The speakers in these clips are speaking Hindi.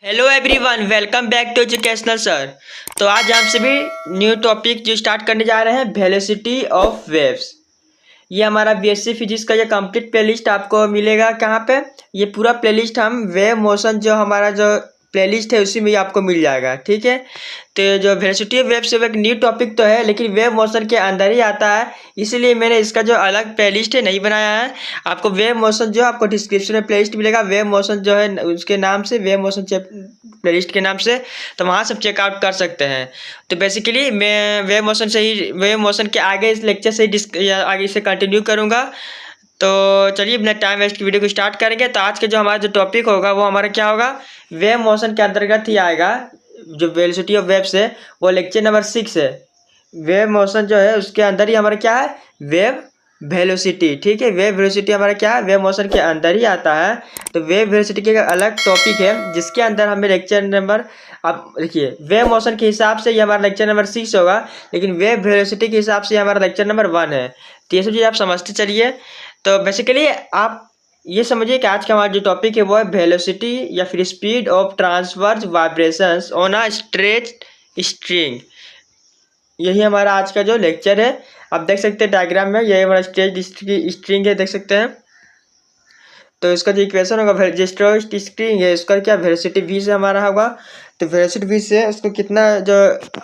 Hello everyone, welcome back to educational sir. तो आज हम सभी न्यू टॉपिक जो स्टार्ट करने जा रहे हैं, वेलोसिटी ऑफ वेव्स। ये हमारा बीएससी फिजिक्स का ये कंप्लीट प्लेलिस्ट आपको मिलेगा। कहाँ पे? ये पूरा प्लेलिस्ट हम वेव मोशन जो हमारा जो प्लेलिस्ट है उसी में ही आपको मिल जाएगा। ठीक है, तो जो वेलोसिटी ऑफ वेव से एक न्यू टॉपिक तो है, लेकिन वेव मोशन के अंदर ही आता है, इसीलिए मैंने इसका जो अलग प्लेलिस्ट है नहीं बनाया है। आपको वेव मोशन जो आपको डिस्क्रिप्शन में प्लेलिस्ट मिलेगा, वेव मोशन जो है उसके नाम से, वेव मोशन प्लेलिस्ट के नाम से, तो वहाँ से चेकआउट कर सकते हैं। तो बेसिकली मैं वेव मोशन से ही, वेव मोशन के आगे इस लेक्चर से आगे से कंटिन्यू करूँगा। तो चलिए बिना टाइम वेस्ट की वीडियो को स्टार्ट करेंगे। तो आज के जो हमारा जो टॉपिक होगा वो हमारा क्या होगा, वेव मोशन के अंतर्गत ही आएगा। जो वेलोसिटी ऑफ वेव्स है वो लेक्चर नंबर 6 है। वेव मोशन जो है उसके अंदर ही हमारा क्या है, वेव वेलोसिटी। ठीक है, वेव वेलोसिटी हमारा क्या है, वेव मोशन के अंदर ही आता है। तो वेव वेलोसिटी का अलग टॉपिक है जिसके अंदर हमें लेक्चर नंबर, आप देखिए वेव मोशन के हिसाब से ये हमारा लेक्चर नंबर 6 होगा, लेकिन वेव वेलोसिटी के हिसाब से हमारा लेक्चर नंबर 1 है। तो ये सब चीज़ आप समझते चलिए। तो बेसिकली आप ये समझिए कि आज का हमारा जो टॉपिक है वो है वेलोसिटी या फिर speed of transverse vibrations on a stretched string. यही हमारा आज का जो लेक्चर है। आप देख सकते हैं डायग्राम में, यही हमारा स्ट्रेच्ड स्ट्रिंग है, देख सकते हैं। तो इसका जो इक्वेशन होगा, जो स्ट्रेच्ड स्ट्रिंग है उसका क्या वेलोसिटी v से हमारा होगा। तो वेलोसिटी v से उसको कितना जो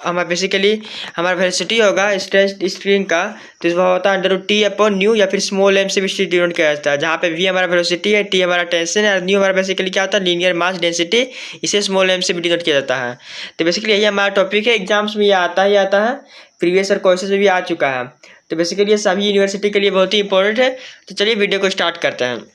हमारा बेसिकली हमारा वेलोसिटी होगा स्ट्रेच्ड स्ट्रिंग का, तो इसमें होता है √T/न्यू या फिर स्मॉल m से भी डिनोट किया जाता है। जहाँ पे v हमारा वेलोसिटी है, t हमारा टेंशन है और न्यू हमारा बेसिकली क्या होता है, लीनियर मास डेंसिटी। इसे स्मॉल m से भी डिनोट किया जाता है। तो बेसिकली यही हमारा टॉपिक है, एग्जाम्स में ये आता ही आता है, प्रीवियस ईयर क्वेश्चन में भी आ चुका है। तो बेसिकली ये सभी यूनिवर्सिटी के लिए बहुत ही इंपॉर्टेंट है। तो चलिए वीडियो को स्टार्ट करते हैं।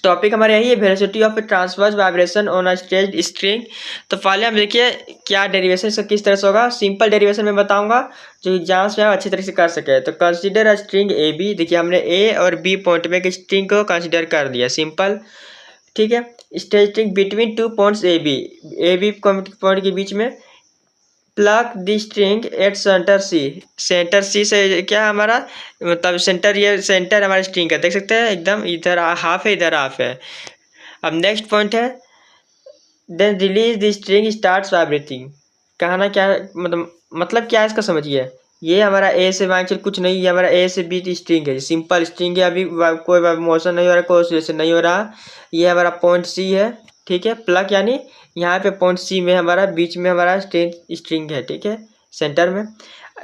टॉपिक हमारे यही है, velocity of transverse vibration on a stretched string. तो पहले हम देखिए क्या डेरिवेशन इसका किस तरह से होगा। सिंपल डेरिवेशन में बताऊंगा जो एग्जाम्स में अच्छी तरह से कर सके। तो consider a string A B, देखिए हमने ए और बी पॉइंट में एक स्ट्रिंग को कंसीडर कर दिया, सिंपल। ठीक है, string between 2 points A B point के बीच में। Plug the string at centre C, centre C से क्या हमारा मतलब सेंटर, ये सेंटर हमारा स्ट्रिंग का देख सकते हैं, एकदम इधर हाफ है इधर हाफ है। अब नेक्स्ट पॉइंट है, then release the string starts vibrating. कहना क्या है, मतलब क्या है इसका समझिए। ये हमारा ए से वाइचल कुछ नहीं, ये हमारा ए से बी स्ट्रिंग है, सिंपल स्ट्रिंग है, अभी कोई मोशन नहीं हो रहा, कोई ऑसिलेशन नहीं हो रहा। ये हमारा पॉइंट सी है। ठीक है, प्लग यानी यहाँ पे पॉइंट सी में हमारा बीच में हमारा स्ट्रिंग है। ठीक है, सेंटर में।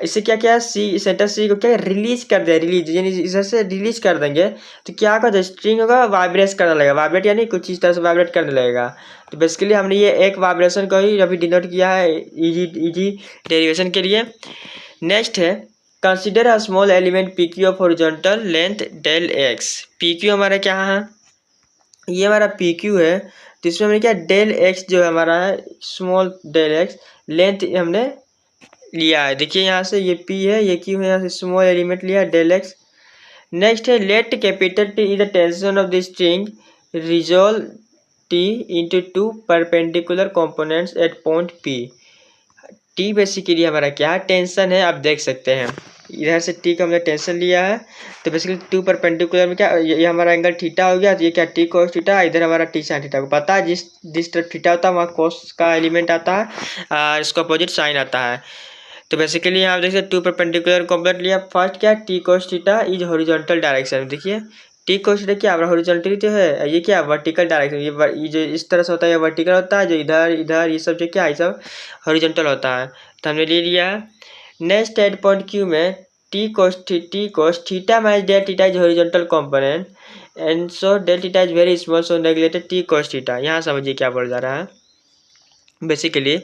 इससे क्या क्या सी, सेंटर सी को क्या रिलीज कर दे, रिलीज यानी इधर से रिलीज कर देंगे तो क्या होगा, स्ट्रिंग होगा वाइब्रेट करने लगेगा। वाइब्रेट यानी कुछ इस तरह से वाइब्रेट करने लगेगा। तो बेसिकली हमने ये एक वाइब्रेशन को ही अभी डिनोट किया है इजी डेरिवेशन के लिए। नेक्स्ट है, consider a small element P Q of horizontal length del X. P Q हमारा क्या है, ये हमारा पी क्यू है। तो इसमें हमने क्या डेल एक्स जो हमारा है, स्मॉल डेल एक्स लेंथ हमने लिया है। देखिए यहाँ से ये पी है, ये क्यू है, यहाँ से स्मॉल एलिमेंट लिया डेल एक्स। नेक्स्ट है, let capital T is the tension of the string, resolve T into 2 perpendicular components at point P. T basically हमारा क्या है, टेंशन है। आप देख सकते हैं इधर से टी का हमने टेंशन लिया है। तो बेसिकली 2 परपेंडिकुलर में क्या, ये हमारा एंगल थीटा हो गया। तो ये क्या टी कोस थीटा, इधर हमारा टी साइन थीटा। को पता है जिस तरफ थीटा होता है वहाँ कोस का एलिमेंट आता है और इसका अपोजिट साइन आता है। तो बेसिकली यहाँ देख सकते 2 परपेंडिकुलर कंपोनेंट लिया। फर्स्ट क्या, T cos theta is horizontal direction. देखिए टी कोस थीटा क्या हमारा हॉरिजॉन्टल तो है, ये क्या वर्टिकल डायरेक्शन। ये जो इस तरह से होता है ये वर्टिकल होता है, जो इधर इधर ये सब जो क्या ये सब हॉरिजॉन्टल होता है। तो हमने ले लिया। नेक्स्ट एट पॉइंट क्यू में T cos theta minus del theta is horizontal component and so del theta is very small so neglected T cos theta. यहाँ समझिए क्या बोल जा रहा है। बेसिकली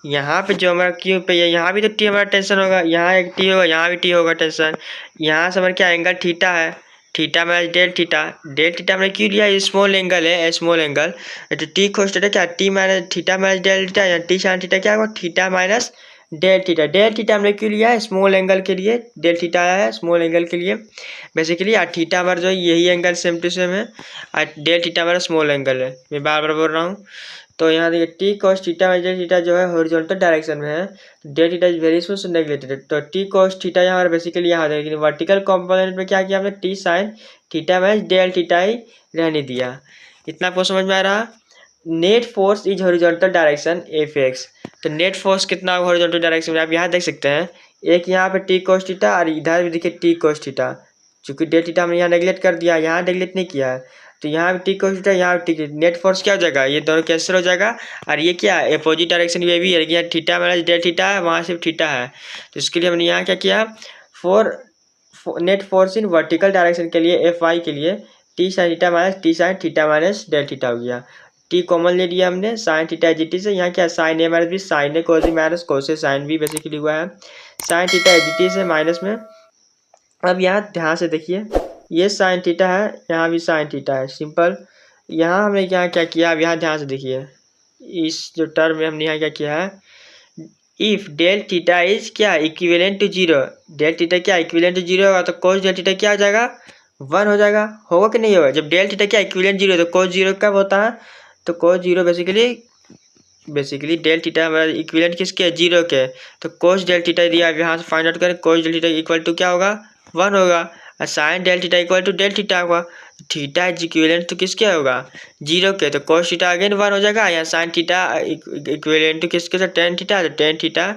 यहाँ पे जो हमारा क्यू पे है, यहाँ भी तो टी हमारा टेंशन होगा, यहाँ एक टी होगा, यहाँ भी टी होगा टेंशन। यहाँ से हमारा क्या एंगल थीटा है, theta minus del theta. Del theta हमने क्यों लिया, स्मॉल एंगल है, स्मॉल एंगल। तो टी कोस थीटा क्या, T minus theta minus del theta, या टी साइन थीटा क्या होगा, theta minus del theta. Del theta हमने क्यों लिया है, स्मॉल एंगल के लिए डेल थीटा आया है, स्मॉल एंगल के लिए बेसिकली। और थीटा हमारा जो यही एंगल सेम टू सेम है, और डेल थीटा हमारा स्मॉल एंगल है, मैं बार बार बोल रहा हूँ। तो यहाँ देखिए T cos theta minus del theta जो है हॉरिजॉन्टल डायरेक्शन में है, del theta is very small so neglected. तो टी कोस थीटा यहाँ बेसिकली यहाँ है, लेकिन वर्टिकल कंपोनेंट में क्या किया हमने, T sign theta minus del theta ही रहने दिया। इतना आपको समझ में आ रहा। Net force is horizontal direction F X. तो नेट फोर्स कितना हॉरिजॉन्टल डायरेक्शन में आप यहाँ देख सकते हैं, एक यहाँ पे टी कोस थीटा और इधर भी देखिए टी कोस थीटा। चूंकि डे थीटा हमने यहाँ नेगलेक्ट कर दिया, यहाँ नेगलेक्ट नहीं किया है, तो यहाँ भी टी कोस थीटा, यहाँ भी टी। नेट फोर्स क्या हो जाएगा, ये दोनों कैंसिल हो जाएगा। और ये क्या है, अपोजिट डायरेक्शन ये भी है, यहाँ थीटा माइनस डे थीटा है, वहाँ सिर्फ थीटा है। तो इसके लिए हमने यहाँ क्या किया, for net force in vertical direction के लिए एफ वाई के लिए T sign theta minus T sign theta minus del theta हो गया। टी कॉमन ले लिया हमने, साइन थीटा जी टी से, यहाँ क्या साइन ए माइनस बी, साइन ए कोस बी माइनस कोस ए साइन बी बेसिकली हुआ है, साइन थीटा जी टी से माइनस में। अब यहाँ ध्यान से देखिए, ये साइन थीटा है, यहाँ भी साइन थीटा है, सिंपल। यहाँ हमने यहाँ क्या किया, अब यहाँ ध्यान से देखिए, इस जो टर्म में हमने यहाँ क्या किया है, इफ डेल थीटा इज क्या equivalent to zero, del theta क्या इक्विवेलेंट टू जीरो होगा तो कोस डेल थीटा क्या हो जाएगा, 1 हो जाएगा। होगा कि नहीं होगा, जब डेल थीटा क्या इक्विवेलेंट जीरो तो कोस जीरो कब होता है, तो cos zero basically del theta हमारा इक्विवेलेंट किसके, जीरो के। तो कोस डेल थीटा दिया, अब यहाँ से फाइंड आउट करें, cos del theta equal to क्या होगा, 1 होगा। और sine del theta equal to del theta होगा, थीटा इज इक्विवेलेंट तो किसके होगा, जीरो के, तो कोस थीटा अगेन 1 हो जाएगा। या साइन थीटा इक्विवेलेंट टू किसके साथ, टेन थीटा, तो tan theta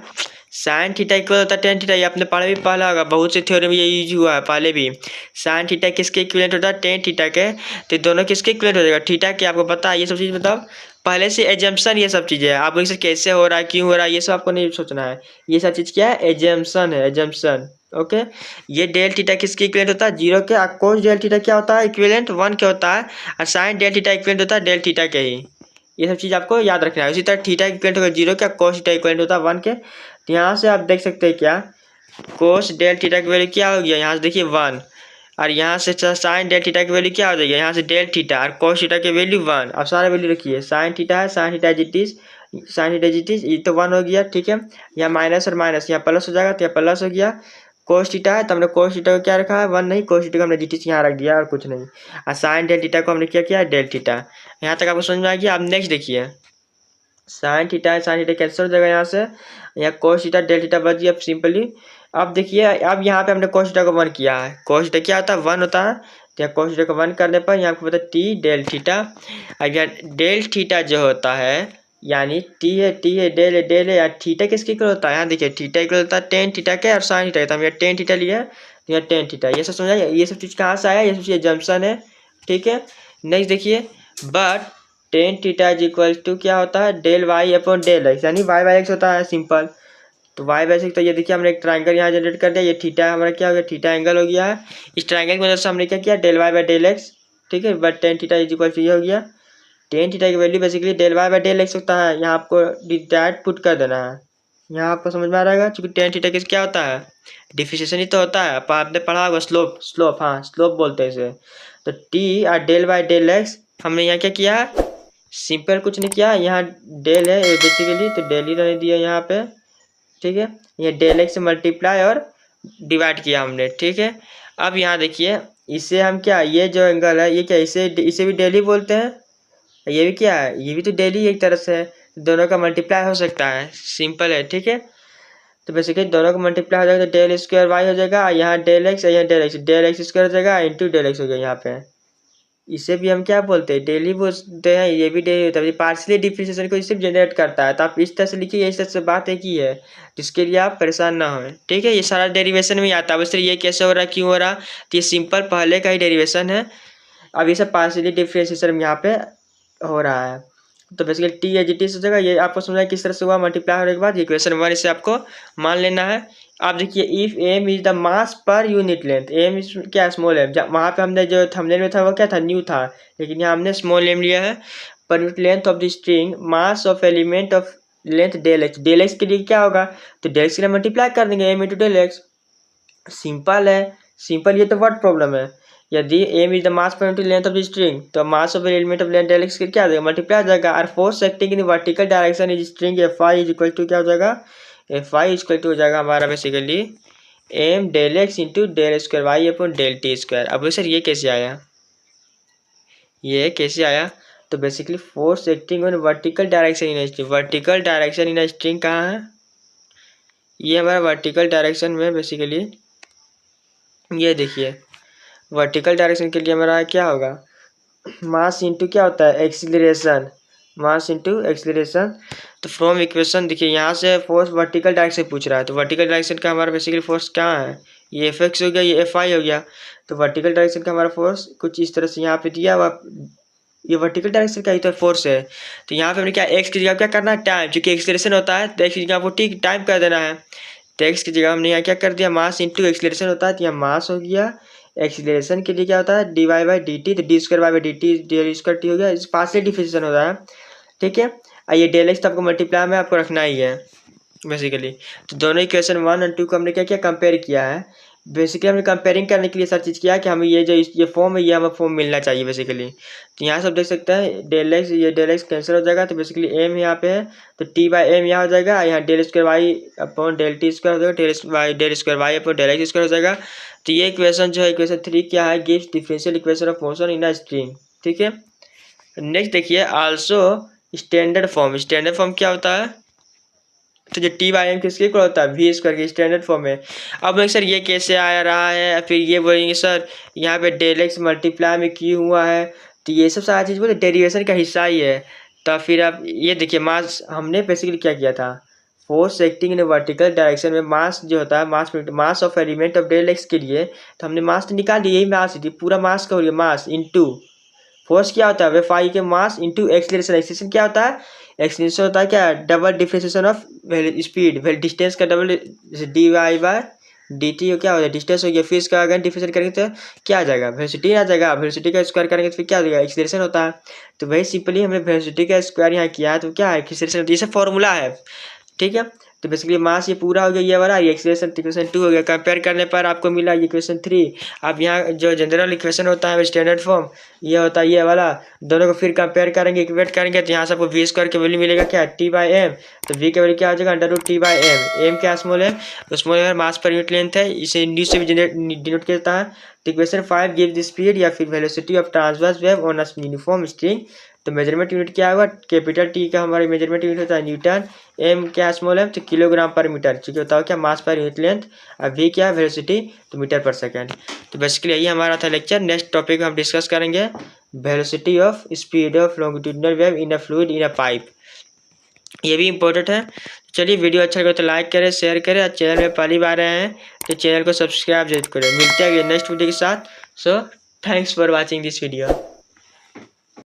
sine theta equal होता है टेन थीटा। ये आपने पढ़ा भी पहला होगा, बहुत से थ्योरी में ये यूज हुआ है पहले भी। साइन थीटा किसके इक्विवेलेंट होता है, टेन थीटा के, तो दोनों किसके इक्विवेलेंट हो जाएगा, थीटा के। आपको पता है ये सब चीज़, मतलब पहले से एजम्पशन ये सब चीज़ें है, आप इसे कैसे हो रहा है, क्यों हो रहा है, ये सब आपको नहीं सोचना है। ये सब चीज़ क्या है, एजम्पशन है, एजम्पशन। ओके, ये डेल थीटा किसके इक्विवेलेंट होता है, जीरो के। और कोस डेल थीटा क्या होता है, इक्विवेलेंट 1 के होता है। और साइन डेल थीटा इक्विवेलेंट होता है डेल थीटा के ही। ये सब चीज़ आपको याद रखना है। उसी तरह थीटा इक्विवेलेंट होगा जीरो के, कोस थीटा इक्विवेलेंट होता है 1 के। तो यहाँ से आप देख सकते हैं क्या, कोस डेल थीटा की वैल्यू क्या हो गया, यहाँ से देखिए 1। और यहाँ से साइन डेल थीटा की वैल्यू क्या हो जाएगी, यहाँ से डेल थीटा, और कोस थीटा की वैल्यू 1। अब सारे वैल्यू रखिए, साइन थीटा है, साइन थीटा जीटीस, साइन थीटा जीटीस, ये तो 1 हो गया, ठीक है। यहाँ माइनस और माइनस यहाँ प्लस हो जाएगा, तो यहाँ प्लस हो गया। कोस थीटा है तो हमने कोस थीटा को क्या रखा है, 1 नहीं, कोस थीटा को हमने जीटीस यहाँ रख दिया और कुछ नहीं। और साइन डेल थीटा को हमने क्या किया, डेल थीटा। यहाँ तक आपको समझ में आ गया। अब नेक्स्ट देखिए, साइन थीटा है, साइन थीटा कैंसिल हो जाएगा यहाँ से, यहाँ कोस थीटा डेल थीटा बच गया सिंपली। अब देखिए, अब यहाँ पे हमने कोस थीटा को 1 किया है, कोस थीटा क्या होता है, 1 होता है। तो यहाँ कोस थीटा को 1 करने पर यहाँ आपको पता है टी डेल थीटा। अगर डेल थीटा जो होता है, यानी टी है डेल है, या थीटा किसके इक्वल होता है, यहाँ देखिए थीटा इक्वल होता है टेन थीटा के और साइन थीटा के। तो हम यहाँ टेन थीटा लिया, तो यहाँ टेन थीटा। ये सब समझा, ये सब चीज़ कहाँ से आया, ये सब चीज़ जंक्शन है, ठीक है। नेक्स्ट देखिए, but tan theta is equal to क्या होता है, del Y upon del X, यानी वाई बाई एक्स होता है, सिंपल। तो वाई बाई एक्स, तो ये देखिए हमने एक ट्राइंगल यहाँ जनरेट कर दिया, ये थीटा हमारा क्या हो गया, थीटा एंगल हो गया है। इस ट्राइंगल की वजह से हमने क्या किया, del Y by del X, ठीक है। But tan theta is equal to ये हो गया, टेन थीटा की value basically del Y by del X होता है। यहाँ आपको डायरेक्ट पुट कर देना है, यहाँ आपको समझ में आ रहेगा। चूँकि टेन थीटा किस क्या होता है, डिफिशिएशन ही तो होता है, आपने पढ़ा होगा स्लोप, स्लोप, हाँ स्लोप बोलते हैं इसे। तो टी और डेल बाई डेल एक्स हमने यहाँ क्या किया है, सिंपल कुछ नहीं किया, यहाँ डेल है बेसिकली, तो डेल ही रहने दिया यहाँ पे, ठीक है। ये डेल एक्स से मल्टीप्लाई और डिवाइड किया हमने, ठीक है। अब यहाँ देखिए, इसे हम क्या, ये जो एंगल है ये क्या, इसे भी डेल ही बोलते हैं, ये भी क्या है, ये भी तो डेली एक तरह से है, दोनों का मल्टीप्लाई हो सकता है, सिंपल है, ठीक है। तो बेसिकली दोनों का मल्टीप्लाई हो जाएगा तो डेल स्क्वायर वाई हो जाएगा, यहाँ डेल एक्स, यहाँ डेल एक्स स्क्वायर हो जाएगा इंटू डेल एक्स हो गया यहाँ पे। इसे भी हम क्या बोलते हैं, डेली बोलते हैं, ये भी डेली होता है। पार्शियली डिफरेंशिएशन को इससे जनरेट करता है, तो आप इस तरह से लिखिए, इस तरह से बात है की है, जिसके लिए आप परेशान ना हो, ठीक है। ये सारा डेरिवेशन में आता है, बस ये कैसे हो रहा है, क्यों हो रहा है, तो ये सिंपल पहले का ही डेरिवेशन है। अब ये सब पार्शियली डिफरेंशिएशन यहाँ पे हो रहा है। तो बेसिकली टी एच टी से जगह ये आपको समझा किस तरह से हुआ, मल्टीप्लाई होने के बाद इक्वेशन 1 इसे आपको मान लेना है। आप देखिए, if M is the mass per unit length, M is क्या, स्मॉल एम। वहाँ पे हमने जो थंबनेल में था वो क्या था, न्यू था, लेकिन यहाँ हमने स्मॉल एम लिया है। Per unit length of the string, mass of element of length del X. Del X के लिए क्या होगा, तो डेल एक्स के लिए मल्टीप्लाई कर देंगे M into del X, simple है, सिंपल। ये तो वर्ड प्रॉब्लम है। यदि M is the mass per unit length of the string, तो mass of element of length del X क्या आ जाएगा, मल्टीप्लाई आ जाएगा। और force acting in vertical direction is string F I is equal to क्या हो जाएगा, F I is equal to हो जाएगा हमारा basically M del X into del square Y upon del T square. अब सर ये कैसे आया, ये कैसे आया, तो basically force acting on vertical direction in string, vertical direction in string कहाँ है, ये हमारा वर्टिकल डायरेक्शन में बेसिकली, ये देखिए वर्टिकल डायरेक्शन के लिए हमारा क्या होगा, मास इंटू क्या होता है, एक्सीलरेशन, मास इंटू एक्सीलरेशन। तो फ्रॉम इक्वेशन देखिए यहाँ से फोर्स वर्टिकल डायरेक्शन से पूछ रहा है, तो वर्टिकल डायरेक्शन का हमारा बेसिकली फोर्स क्या है, ये एफ एक्स हो गया, ये एफ आई हो गया। तो वर्टिकल डायरेक्शन का हमारा फोर्स कुछ इस तरह से यहाँ पे दिया हुआ, ये वर्टिकल डायरेक्शन का ही तो फोर्स है। तो यहाँ पे हमने क्या एक्स की जगह क्या करना है, टाइम, क्योंकि एक्सीलरेशन होता है तो एक्स की जगह आपको ठीक टाइम कर देना है। तो एक्स की जगह हमने यहाँ क्या कर दिया, मास इंटू एक्सीलरेशन होता है, तो यहाँ मास हो गया, एक्सीलरेशन के लिए क्या होता है D Y by D T, तो D square Y by D T D square T हो गया, इस पार्शियल डिफरेंशिएशन होता है। ठीक है, ये डेल एक्स तो आपको मल्टीप्लाई में आपको रखना ही है बेसिकली। तो दोनों इक्वेशन 1 और 2 को हमने क्या किया, कंपेयर किया है। बेसिकली हमने कंपेयरिंग करने के लिए सर चीज़ किया कि हमें ये जो ये फॉर्म है ये हमें फॉर्म मिलना चाहिए बेसिकली। तो यहाँ सब देख सकते हैं डेल एक्स, ये डेल एक्स कैंसिल हो जाएगा, तो बेसिकली एम यहाँ पे है, तो टी बाई एम यहाँ हो जाएगा, यहाँ del square Y upon del T square हो जाएगा, del square Y upon del X square हो जाएगा। तो ये इक्वेशन जो है इक्वेशन 3 क्या है, gives differential equation of motion in a string. ठीक है, नेक्स्ट देखिए also standard form. Standard form क्या होता है, तो जो टी बाई एम किसके इक्वल होता है, वी स्क्वायर के स्टैंडर्ड फॉर्म है। अब सर ये कैसे आ रहा है, फिर ये बोलेंगे सर यहाँ पे डेल एक्स मल्टीप्लाई में क्यों हुआ है, तो ये सब सारा चीज़ बोले डेरिवेशन का हिस्सा ही है। तो फिर आप ये देखिए मास हमने बेसिकली क्या किया था, force acting in vertical direction में मास जो होता है, mass of element of del X के लिए, तो हमने मास तो निकाल दिया, यही मास थी, पूरा मास का हो गया मास इंटू फोर्स क्या होता है वे फाई के मास इंटू एक्सीलरेशन। एक्सीलरेशन क्या होता है, एक्सीलरेशन होता है क्या, double differentiation of speed, distance का double D Y by D T क्या हो जाएगा, डिस्टेंस हो गया, फिर इसका अगर डिफरेंशिएट करेंगे तो क्या आ जाएगा, वेलोसिटी आ जाएगा, वेलोसिटी का स्क्वायर करेंगे तो फिर क्या हो जाएगा, एक्सीलरेशन होता है। तो वही सिंपली हमने वेलोसिटी का स्क्वायर यहाँ किया है, तो क्या है एक्सीलरेशन, ये सब फॉर्मूला है। ठीक है, तो बेसिकली मास ये पूरा हो गया, ये वाला, ये एक्सीलरेशन इक्वेशन 2 हो गया। कंपेयर करने पर आपको मिला ये इक्वेशन 3। अब यहाँ जो जनरल इक्वेशन होता है स्टैंडर्ड फॉर्म ये होता है ये वाला, दोनों को फिर कंपेयर करेंगे, इक्वेट करेंगे, तो यहाँ से आपको वी स्क्वायर के वैल्यू मिलेगा क्या, टी बाई एम, तो वी का वैल्यू क्या हो जाएगा, under root T by M. M क्या स्मॉल है, तो स्मॉल है मास पर यूनिट लेंथ है, इसे इंड्यूस से भी डिनोट किया जाता है। तो इक्वेशन 5 गिव द स्पीड या फिर velocity of transverse wave on a uniform string. तो मेजरमेंट यूनिट क्या होगा, कैपिटल टी का हमारा मेजरमेंट यूनिट होता है न्यूटन, एम क्या स्मॉल है तो किलोग्राम पर मीटर, क्योंकि होता है क्या मास पर यूनिट लेंथ, और वी क्या वेलोसिटी तो मीटर पर सेकेंड। तो बेसिकली यही हमारा था लेक्चर। नेक्स्ट टॉपिक हम डिस्कस करेंगे velocity of speed of longitudinal wave in a fluid in a pipe, ये भी इंपॉर्टेंट है। चलिए वीडियो अच्छा लगे तो लाइक करें, शेयर करें, और चैनल में पहली बार आए हैं तो चैनल को सब्सक्राइब जरूर करें। मिलते हैं नेक्स्ट वीडियो के साथ। So thanks for watching this video.